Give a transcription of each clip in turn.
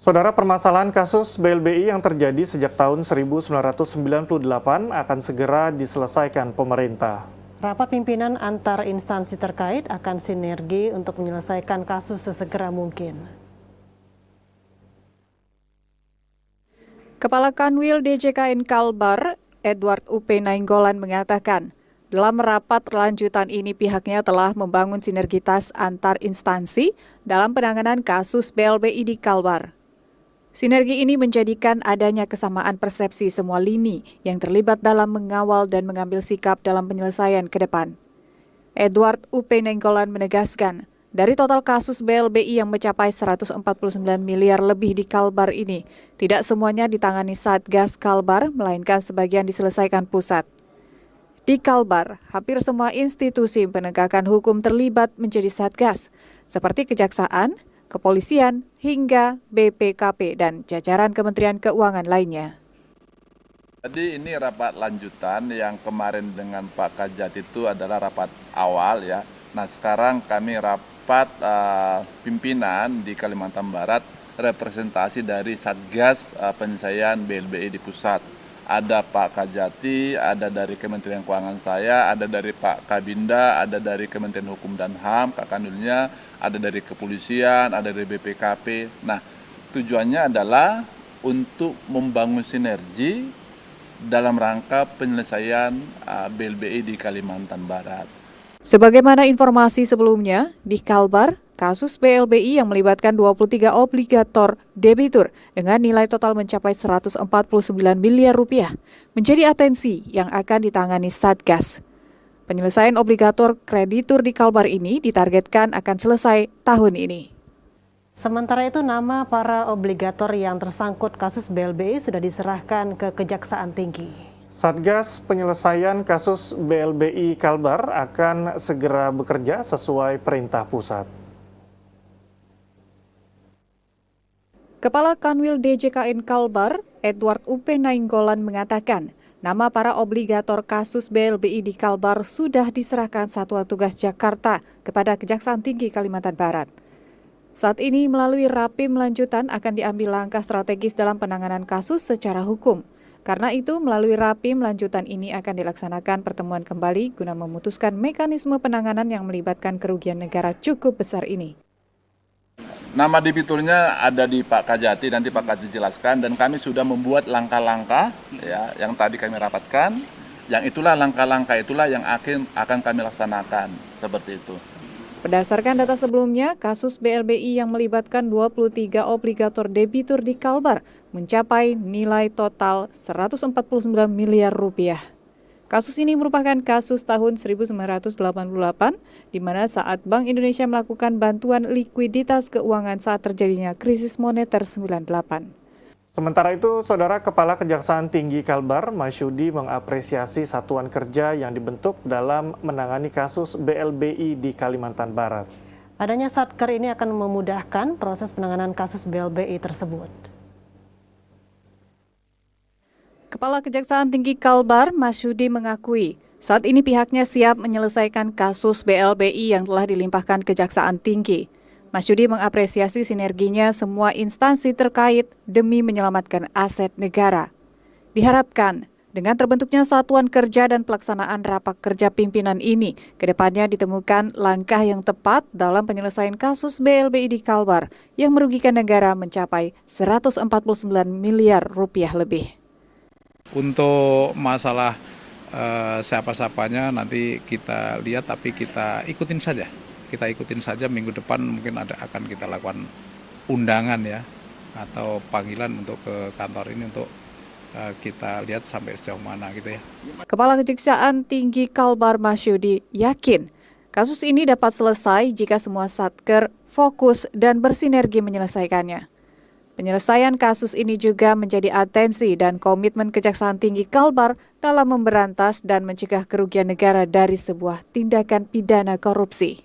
Saudara, permasalahan kasus BLBI yang terjadi sejak tahun 1998 akan segera diselesaikan pemerintah. Rapat pimpinan antar instansi terkait akan sinergi untuk menyelesaikan kasus sesegera mungkin. Kepala Kanwil DJKN Kalbar, Edward U.P. Nainggolan mengatakan, dalam rapat lanjutan ini pihaknya telah membangun sinergitas antar instansi dalam penanganan kasus BLBI di Kalbar. Sinergi ini menjadikan adanya kesamaan persepsi semua lini yang terlibat dalam mengawal dan mengambil sikap dalam penyelesaian ke depan. Edward U.P. Nainggolan menegaskan, dari total kasus BLBI yang mencapai 149 miliar lebih di Kalbar ini, tidak semuanya ditangani Satgas Kalbar, melainkan sebagian diselesaikan pusat. Di Kalbar, hampir semua institusi penegakan hukum terlibat menjadi Satgas, seperti Kejaksaan, Kepolisian, hingga BPKP dan jajaran Kementerian Keuangan lainnya. Jadi ini rapat lanjutan yang kemarin dengan Pak Kajat itu adalah rapat awal ya. Nah sekarang kami rapat pimpinan di Kalimantan Barat representasi dari Satgas penyelesaian BLBI di pusat. Ada Pak Kajati, ada dari Kementerian Keuangan saya, ada dari Pak Kabinda, ada dari Kementerian Hukum dan HAM, Kak Kanwilnya, ada dari Kepolisian, ada dari BPKP. Nah, tujuannya adalah untuk membangun sinergi dalam rangka penyelesaian BLBI di Kalimantan Barat. Sebagaimana informasi sebelumnya, di Kalbar, kasus BLBI yang melibatkan 23 obligator debitur dengan nilai total mencapai 149 miliar rupiah menjadi atensi yang akan ditangani Satgas. Penyelesaian obligator kreditur di Kalbar ini ditargetkan akan selesai tahun ini. Sementara itu, nama para obligator yang tersangkut kasus BLBI sudah diserahkan ke Kejaksaan Tinggi. Satgas penyelesaian kasus BLBI Kalbar akan segera bekerja sesuai perintah pusat. Kepala Kanwil DJKN Kalbar, Edward U.P. Nainggolan mengatakan, nama para obligator kasus BLBI di Kalbar sudah diserahkan Satuan Tugas Jakarta kepada Kejaksaan Tinggi Kalimantan Barat. Saat ini melalui rapim lanjutan akan diambil langkah strategis dalam penanganan kasus secara hukum. Karena itu, melalui rapim lanjutan ini akan dilaksanakan pertemuan kembali guna memutuskan mekanisme penanganan yang melibatkan kerugian negara cukup besar ini. Nama debiturnya ada di Pak Kajati, nanti Pak Kajati jelaskan, dan kami sudah membuat langkah-langkah ya, yang tadi kami rapatkan, yang itulah langkah-langkah itulah yang akan kami laksanakan, seperti itu. Berdasarkan data sebelumnya, kasus BLBI yang melibatkan 23 obligator debitur di Kalbar mencapai nilai total 149 miliar rupiah. Kasus ini merupakan kasus tahun 1988, di mana saat Bank Indonesia melakukan bantuan likuiditas keuangan saat terjadinya krisis moneter 98. Sementara itu, Saudara, Kepala Kejaksaan Tinggi Kalbar, Masyudi, mengapresiasi satuan kerja yang dibentuk dalam menangani kasus BLBI di Kalimantan Barat. Adanya Satker ini akan memudahkan proses penanganan kasus BLBI tersebut. Kepala Kejaksaan Tinggi Kalbar, Masyudi, mengakui saat ini pihaknya siap menyelesaikan kasus BLBI yang telah dilimpahkan Kejaksaan Tinggi. Masyudi mengapresiasi sinerginya semua instansi terkait demi menyelamatkan aset negara. Diharapkan dengan terbentuknya satuan kerja dan pelaksanaan rapat kerja pimpinan ini, kedepannya ditemukan langkah yang tepat dalam penyelesaian kasus BLBI di Kalbar yang merugikan negara mencapai 149 miliar rupiah lebih. Untuk masalah siapa-siapanya nanti kita lihat, tapi kita ikutin saja. Kita ikutin saja, minggu depan mungkin akan kita lakukan undangan ya, atau panggilan untuk ke kantor ini untuk kita lihat sampai sejauh mana gitu ya. Kepala Kejaksaan Tinggi Kalbar, Masyudi, yakin kasus ini dapat selesai jika semua satker fokus dan bersinergi menyelesaikannya. Penyelesaian kasus ini juga menjadi atensi dan komitmen Kejaksaan Tinggi Kalbar dalam memberantas dan mencegah kerugian negara dari sebuah tindakan pidana korupsi.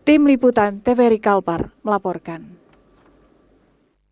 Tim Liputan TVRI Kalbar melaporkan.